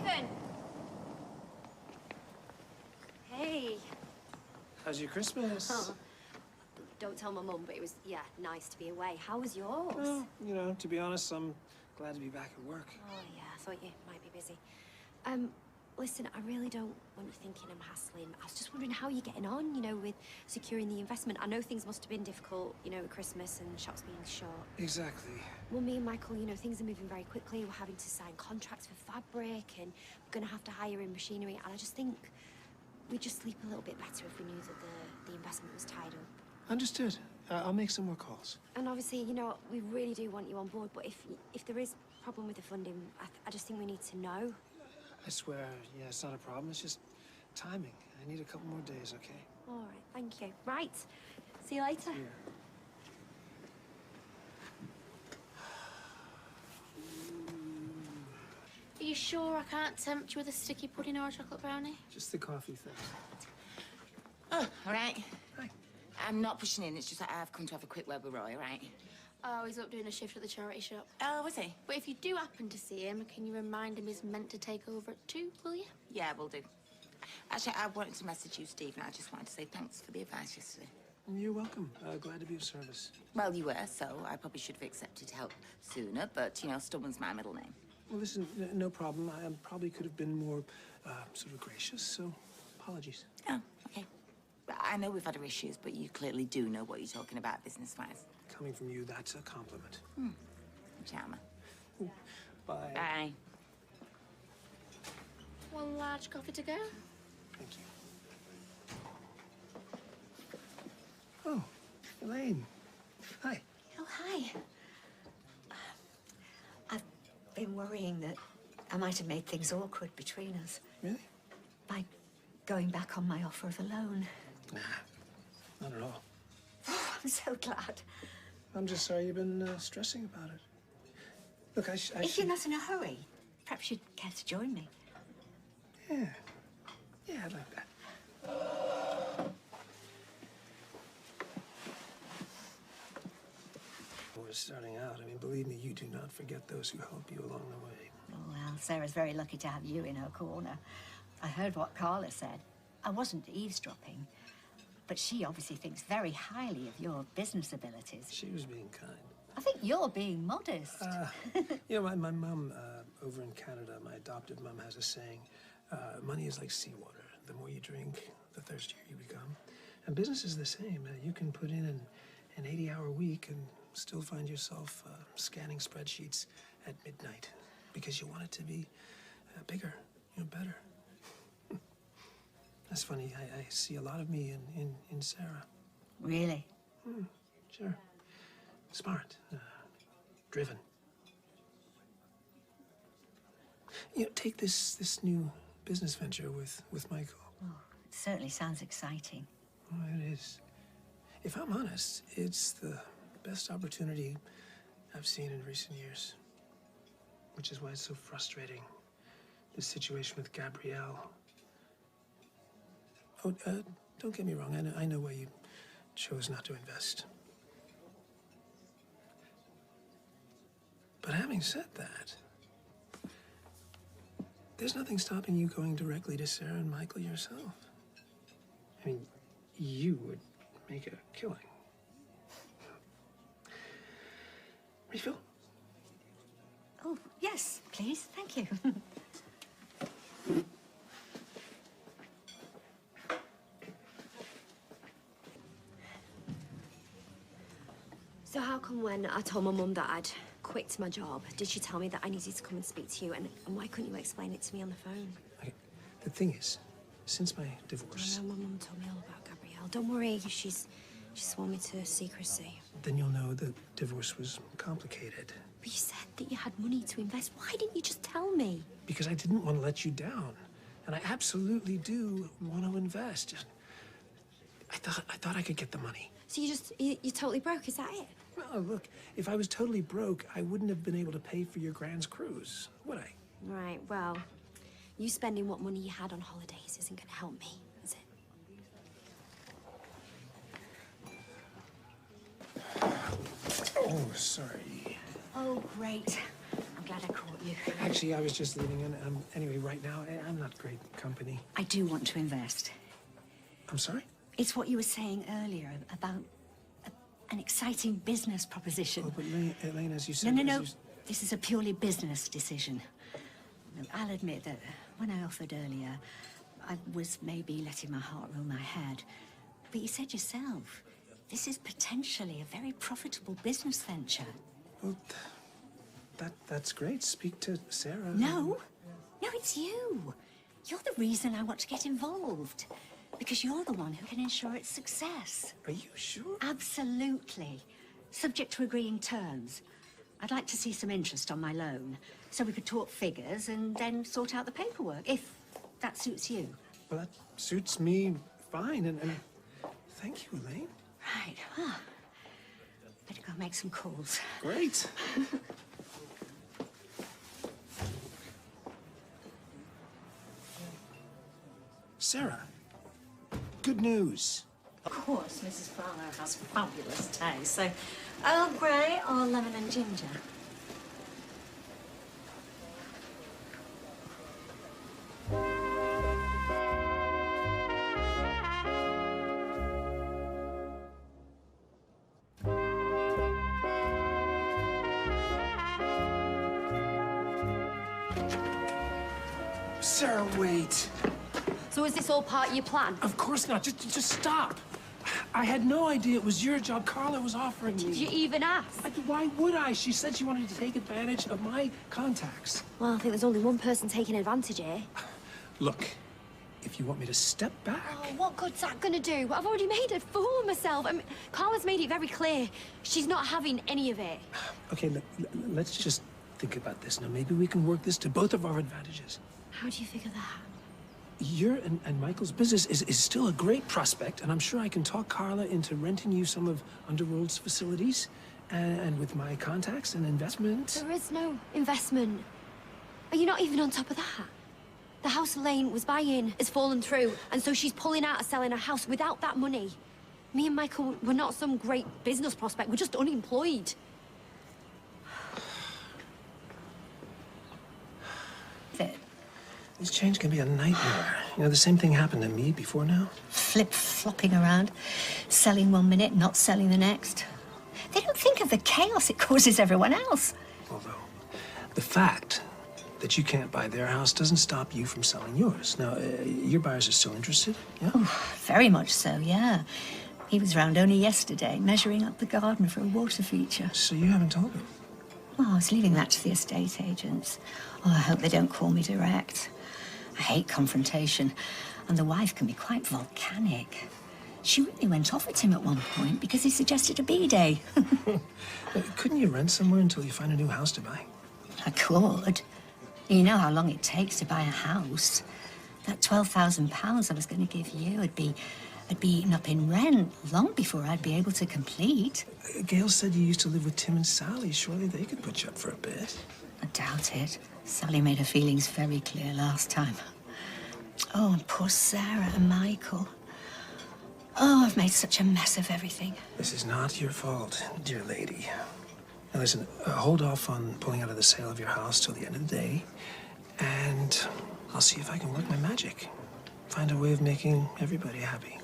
Stephen! Hey. How's your Christmas? Oh, don't tell my mum, but it was, yeah, nice to be away. How was yours? Well, you know, to be honest, I'm glad to be back at work. Oh, yeah, I thought you might be busy. Listen, I really don't want you thinking I'm hassling. I was just wondering how you're getting on, you know, with securing the investment. I know things must have been difficult, you know, at Christmas and shops being short. Exactly. Well, me and Michael, you know, things are moving very quickly. We're having to sign contracts for fabric and we're going to have to hire in machinery. And I just think we'd just sleep a little bit better if we knew that the investment was tied up. Understood. I'll make some more calls. And obviously, you know, we really do want you on board, but if there is a problem with the funding, I just think we need to know. I swear, yeah, it's not a problem. It's just timing. I need a couple more days, okay? All right, thank you. Right, see you later. Yeah. Are you sure I can't tempt you with a sticky pudding or a chocolate brownie? Just the coffee, thanks. Oh, all right. Hi. I'm not pushing in. It's just that I've come to have a quick word with Roy, all right? Oh, he's up doing a shift at the charity shop. Oh, was he? But if you do happen to see him, can you remind him he's meant to take over at 2, will you? Yeah, will do. Actually, I wanted to message you, Steve, and I just wanted to say thanks for the advice yesterday. You're welcome. Glad to be of service. Well, you were, so I probably should have accepted help sooner, but, you know, stubborn's my middle name. Well, listen, no problem. I probably could have been more sort of gracious, so apologies. Oh, okay. I know we've had our issues, but you clearly do know what you're talking about business-wise. Coming from you, that's a compliment. Charmer. Bye. Bye. One large coffee to go. Thank you. Oh, Elaine. Hi. Oh, hi. I've been worrying that I might have made things awkward between us. Really? By going back on my offer of a loan. Nah, not at all. Oh, I'm so glad. I'm just sorry you've been stressing about it. Look, If you're not in a hurry, perhaps you'd care to join me. Yeah. Yeah, I'd like that. We're starting out. I mean, believe me, you do not forget those who help you along the way. Oh, well, Sarah's very lucky to have you in her corner. I heard what Carla said. I wasn't eavesdropping, but she obviously thinks very highly of your business abilities. She was being kind. I think you're being modest. You know, my mom over in Canada, my adoptive mom, has a saying, money is like seawater. The more you drink, the thirstier you become. And business is the same. You can put in an 80-hour week and still find yourself scanning spreadsheets at midnight because you want it to be bigger, you know, better. That's funny. I see a lot of me in Sarah. Really? Sure. Smart. Driven. You know, take this new business venture with Michael. Oh, it certainly sounds exciting. Oh, it is. If I'm honest, it's the best opportunity I've seen in recent years. Which is why it's so frustrating, this situation with Gabrielle. Oh, don't get me wrong. I know why you chose not to invest. But having said that, there's nothing stopping you going directly to Sarah and Michael yourself. I mean, you would make a killing. Refill? Oh, yes, please. Thank you. So how come when I told my mum that I'd quit my job, did she tell me that I needed to come and speak to you? And why couldn't you explain it to me on the phone? Okay. The thing is, since my divorce... I know my mum told me all about Gabrielle. Don't worry, she's sworn me to secrecy. Then you'll know the divorce was complicated. But you said that you had money to invest. Why didn't you just tell me? Because I didn't want to let you down. And I absolutely do want to invest. I thought I could get the money. So you're totally broke, is that it? Well, look, if I was totally broke, I wouldn't have been able to pay for your Grand's cruise, would I? Right, well, you spending what money you had on holidays isn't going to help me, is it? Oh, sorry. Oh, great. I'm glad I caught you. Actually, I was just leaving, and anyway, right now, I'm not great company. I do want to invest. I'm sorry? It's what you were saying earlier about an exciting business proposition. Oh, but Elaine, as you said... No. This is a purely business decision. Look, I'll admit that when I offered earlier, I was maybe letting my heart rule my head. But you said yourself, this is potentially a very profitable business venture. Well, that's great. Speak to Sarah. No, it's you. You're the reason I want to get involved. Because you're the one who can ensure its success. Are you sure? Absolutely. Subject to agreeing terms. I'd like to see some interest on my loan, so we could talk figures and then sort out the paperwork, if that suits you. Well, that suits me fine, and thank you, Elaine. Right, better go make some calls. Great. Sarah, good news. Of course, Mrs. Farlow has fabulous taste, so Earl Grey or lemon and ginger? Sarah, wait. So is this all part of your plan? Of course not. Just stop. I had no idea it was your job Carla was offering me. Did you even ask? Why would I? She said she wanted to take advantage of my contacts. Well, I think there's only one person taking advantage here. Look, if you want me to step back... Oh, what good's that gonna do? I've already made a fool of myself. I mean, Carla's made it very clear. She's not having any of it. Okay, let's just think about this. Now, maybe we can work this to both of our advantages. How do you figure that? Your and Michael's business is still a great prospect, and I'm sure I can talk Carla into renting you some of Underworld's facilities. And with my contacts and investment... There is no investment. Are you not even on top of that? The house Elaine was buying has fallen through, and so she's pulling out of selling her house without that money. Me and Michael, we're not some great business prospect, we're just unemployed. This change can be a nightmare. You know, the same thing happened to me before now. Flip-flopping around, selling one minute, not selling the next. They don't think of the chaos it causes everyone else. Although, the fact that you can't buy their house doesn't stop you from selling yours. Now, your buyers are still interested, yeah? Oh, very much so, yeah. He was round only yesterday, measuring up the garden for a water feature. So you haven't told him? Well, I was leaving that to the estate agents. Oh, I hope they don't call me direct. I hate confrontation, and the wife can be quite volcanic. She really went off at him at one point because he suggested a B-day. Couldn't you rent somewhere until you find a new house to buy? I could. You know how long it takes to buy a house. That £12,000 I was going to give you would be eaten up in rent long before I'd be able to complete. Gail said you used to live with Tim and Sally. Surely they could put you up for a bit. I doubt it. Sally made her feelings very clear last time. Oh, and poor Sarah and Michael. Oh, I've made such a mess of everything. This is not your fault, dear lady. Now listen, hold off on pulling out of the sale of your house till the end of the day, and I'll see if I can work my magic. Find a way of making everybody happy.